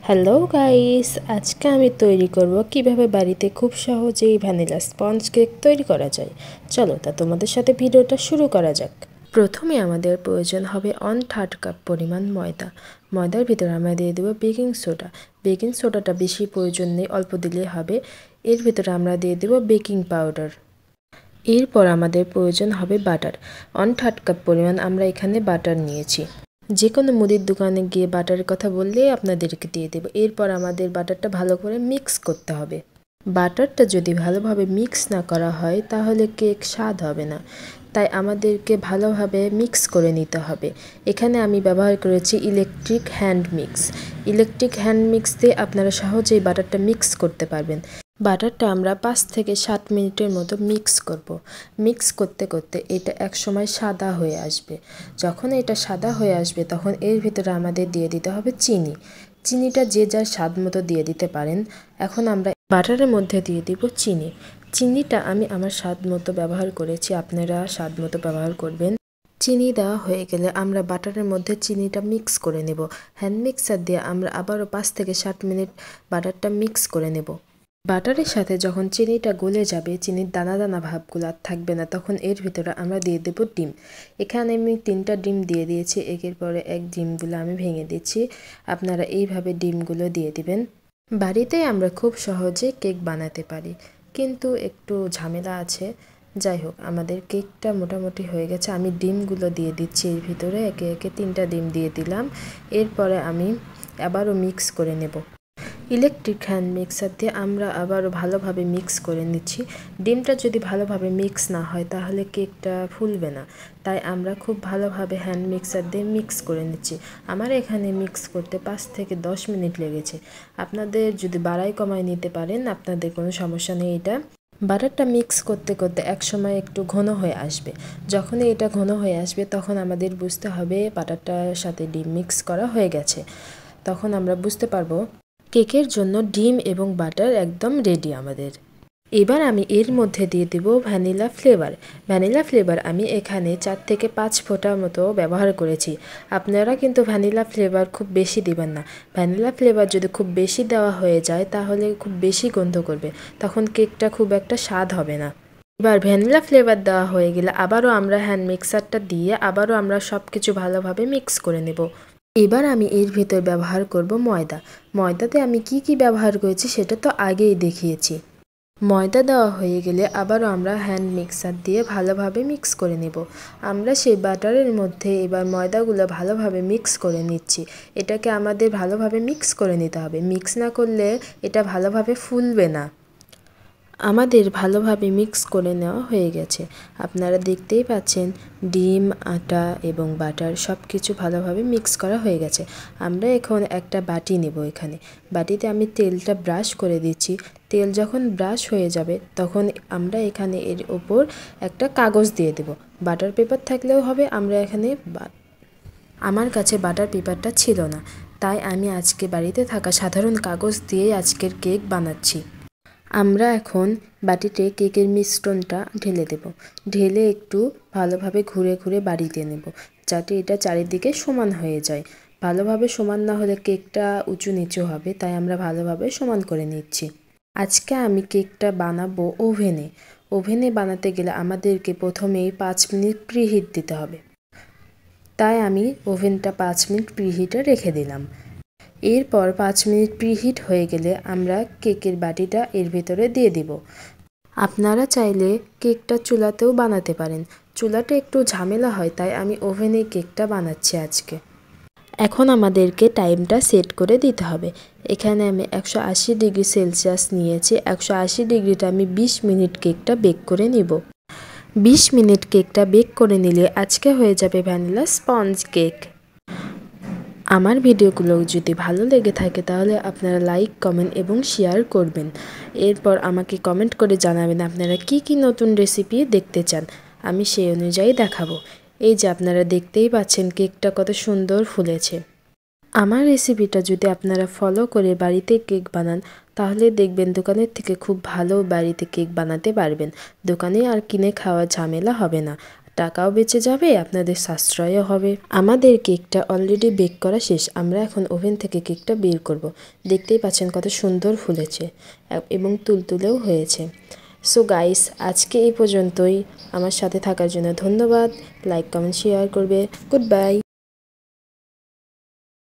Hello guys, আজকে আমি তৈরি করব কিভাবে বাড়িতে খুব সহজেই ভ্যানিলা স্পঞ্জ কেক তৈরি করা যায়। চলো তা তোমাদের সাথে ভিডিওটা শুরু করা যাক। প্রথমে আমাদের প্রয়োজন হবে 1/3 কাপ পরিমাণ ময়দা। ময়দার ভিতরে আমরা দিয়ে দেবো বেকিং সোডা। বেকিং সোডাটা বেশি প্রয়োজন নেই, অল্প দিলেই হবে। এর ভিতরে আমরা দিয়ে দেবো বেকিং পাউডার। এরপর আমাদের প্রয়োজন হবে বাটার। 1/3 কাপ পরিমাণ আমরা এখানে বাটার নিয়েছি। যে কোনো মুদির দোকানে গিয়ে বাটারের কথা বললেই আপনাদেরকে দিয়ে দেবো। এরপর আমাদের বাটারটা ভালো করে মিক্স করতে হবে। বাটারটা যদি ভালোভাবে মিক্স না করা হয় তাহলে কেক স্বাদ হবে না, তাই আমাদেরকে ভালোভাবে মিক্স করে নিতে হবে। এখানে আমি ব্যবহার করেছি electric hand mix. Electric hand mix দিয়ে আপনারা সহজেই বাটারটা মিক্স করতে পারবেন। বাটারটা আমরা 5 থেকে 7 মিনিটের মতো মিক্স করব। মিক্স করতে করতে এটা একসময় সাদা হয়ে আসবে। যখন এটা সাদা হয়ে আসবে তখন এর ভিতরে আমাদের দিয়ে দিতে হবে চিনি। চিনিটা যে যার স্বাদ মতো দিয়ে দিতে পারেন। এখন আমরা বাটারের মধ্যে দিয়ে দিব চিনি। চিনিটা আমি আমার স্বাদ মতো ব্যবহার করেছি, আপনারা স্বাদ মতো ব্যবহার করবেন। চিনি দেওয়া হয়ে গেলে আমরা বাটারের মধ্যে চিনিটা মিক্স করে নেব। হ্যান্ড মিক্সার দিয়ে আমরা আবারও 5 থেকে 7 মিনিট বাটারটা মিক্স করে নেব। বাটারের সাথে যখন চিনিটা গলে যাবে, চিনির দানা দানা ভাবগুলো আর থাকবে না, তখন এর ভিতরে আমরা দিয়ে দেব ডিম। এখানে আমি 3টা ডিম দিয়ে দিয়েছি। একের পরে এক ডিমগুলো আমি ভেঙে দিচ্ছি। আপনারা এইভাবে ডিমগুলো দিয়ে দিবেন। বাড়িতেই আমরা খুব সহজে কেক বানাতে পারি, কিন্তু একটু ঝামেলা আছে। যাই হোক, আমাদের কেকটা মোটামুটি হয়ে গেছে। আমি ডিমগুলো দিয়ে দিচ্ছি এর ভিতরে, একে একে 3টা ডিম দিয়ে দিলাম। এরপরে আমি আবারও মিক্স করে নেব। ইলেকট্রিক হ্যান্ড মিক্সার দিয়ে আমরা আবারও ভালোভাবে মিক্স করে নিচ্ছি। ডিমটা যদি ভালোভাবে মিক্স না হয় তাহলে কেকটা ফুলবে না, তাই আমরা খুব ভালোভাবে হ্যান্ড মিক্সার দিয়ে মিক্স করে নিচ্ছি। আমার এখানে মিক্স করতে 5 থেকে 10 মিনিট লেগেছে। আপনাদের যদি বাড়াই কমাই নিতে পারেন, আপনাদের কোনো সমস্যা নেই। এটা বাটারটা মিক্স করতে করতে একসময় একটু ঘন হয়ে আসবে। যখনই এটা ঘন হয়ে আসবে তখন আমাদের বুঝতে হবে বাটারটার সাথে ডিম মিক্স করা হয়ে গেছে। তখন আমরা বুঝতে পারবো কেকের জন্য ডিম এবং বাটার একদম রেডি আমাদের। এবার আমি এর মধ্যে দিয়ে দেব ভ্যানিলা ফ্লেভার। ভ্যানিলা ফ্লেভার আমি এখানে 4 থেকে 5 ফোঁটার মতো ব্যবহার করেছি। আপনারা কিন্তু ভ্যানিলা ফ্লেভার খুব বেশি দিবেন না। ভ্যানিলা ফ্লেভার যদি খুব বেশি দেওয়া হয়ে যায় তাহলে খুব বেশি গন্ধ করবে, তখন কেকটা খুব একটা স্বাদ হবে না। এবার ভ্যানিলা ফ্লেভার দেওয়া হয়ে গেলে আবারও আমরা হ্যান্ড মিক্সারটা দিয়ে আবারও আমরা সব কিছু ভালোভাবে মিক্স করে নেব। এবার আমি এর ভিতর ব্যবহার করব ময়দা। ময়দাতে আমি কি ব্যবহার করেছি সেটা তো আগেই দেখিয়েছি। ময়দা দেওয়া হয়ে গেলে আবারও আমরা হ্যান্ড মিক্সার দিয়ে ভালোভাবে মিক্স করে নেব। আমরা সেই বাটারের মধ্যে এবার ময়দাগুলো ভালোভাবে মিক্স করে নিচ্ছি। এটাকে আমাদের ভালোভাবে মিক্স করে নিতে হবে। মিক্স না করলে এটা ভালোভাবে ফুলবে না। আমাদের ভালোভাবে মিক্স করে নেওয়া হয়ে গেছে। আপনারা দেখতেই পাচ্ছেন ডিম, আটা এবং বাটার সব কিছু ভালোভাবে মিক্স করা হয়ে গেছে। আমরা এখন একটা বাটি নেব। এখানে বাটিতে আমি তেলটা ব্রাশ করে দিচ্ছি। তেল যখন ব্রাশ হয়ে যাবে তখন আমরা এখানে এর ওপর একটা কাগজ দিয়ে দেব। বাটার পেপার থাকলেও হবে। আমরা এখানে আমার কাছে বাটার পেপারটা ছিল না, তাই আমি আজকে বাড়িতে থাকা সাধারণ কাগজ দিয়ে আজকের কেক বানাচ্ছি। আমরা এখন বাটিতে কেকের মিশ্রণটা ঢেলে দেব। ঢেলে একটু ভালোভাবে ঘুরে ঘুরে বাড়িতে নেব, যাতে এটা চারিদিকে সমান হয়ে যায়। ভালোভাবে সমান না হলে কেকটা উঁচু নিচু হবে, তাই আমরা ভালোভাবে সমান করে নিচ্ছি। আজকে আমি কেকটা বানাবো ওভেনে। ওভেনে বানাতে গেলে আমাদেরকে প্রথমেই 5 মিনিট প্রিহিট দিতে হবে, তাই আমি ওভেনটা 5 মিনিট প্রিহিটে রেখে দিলাম। এরপর 5 মিনিট প্রিহিট হয়ে গেলে আমরা কেকের বাটিটা এর ভেতরে দিয়ে দিব। আপনারা চাইলে কেকটা চুলাতেও বানাতে পারেন। চুলাটা একটু ঝামেলা হয়, তাই আমি ওভেনে কেকটা বানাচ্ছি আজকে। এখন আমাদেরকে টাইমটা সেট করে দিতে হবে। এখানে আমি 180 ডিগ্রি সেলসিয়াস নিয়েছি। 180 ডিগ্রিটা আমি 20 মিনিট কেকটা বেক করে নিব। 20 মিনিট কেকটা বেক করে নিলে আজকে হয়ে যাবে ভ্যানিলা স্পঞ্জ কেক। আমার ভিডিওগুলো যদি ভালো লেগে থাকে তাহলে আপনারা লাইক, কমেন্ট এবং শেয়ার করবেন। এরপর আমাকে কমেন্ট করে জানাবেন আপনারা কি নতুন রেসিপি দেখতে চান, আমি সেই অনুযায়ী দেখাবো। এই যে আপনারা দেখতেই পাচ্ছেন কেকটা কত সুন্দর ফুলেছে। আমার রেসিপিটা যদি আপনারা ফলো করে বাড়িতে কেক বানান তাহলে দেখবেন দোকানের থেকে খুব ভালো বাড়িতে কেক বানাতে পারবেন। দোকানে আর কিনে খাওয়া ঝামেলা হবে না। টাকাও বেঁচে যাবে, আপনাদের সাশ্রয়ও হবে। আমাদের কেকটা অলরেডি বেক করা শেষ। আমরা এখন ওভেন থেকে কেকটা বের করব। দেখতেই পাচ্ছেন কত সুন্দর ফুলেছে এবং তুলতুলেও হয়েছে। সো গাইস, আজকে এই পর্যন্তই। আমার সাথে থাকার জন্য ধন্যবাদ। লাইক, কমেন্ট, শেয়ার করবে। Good bye.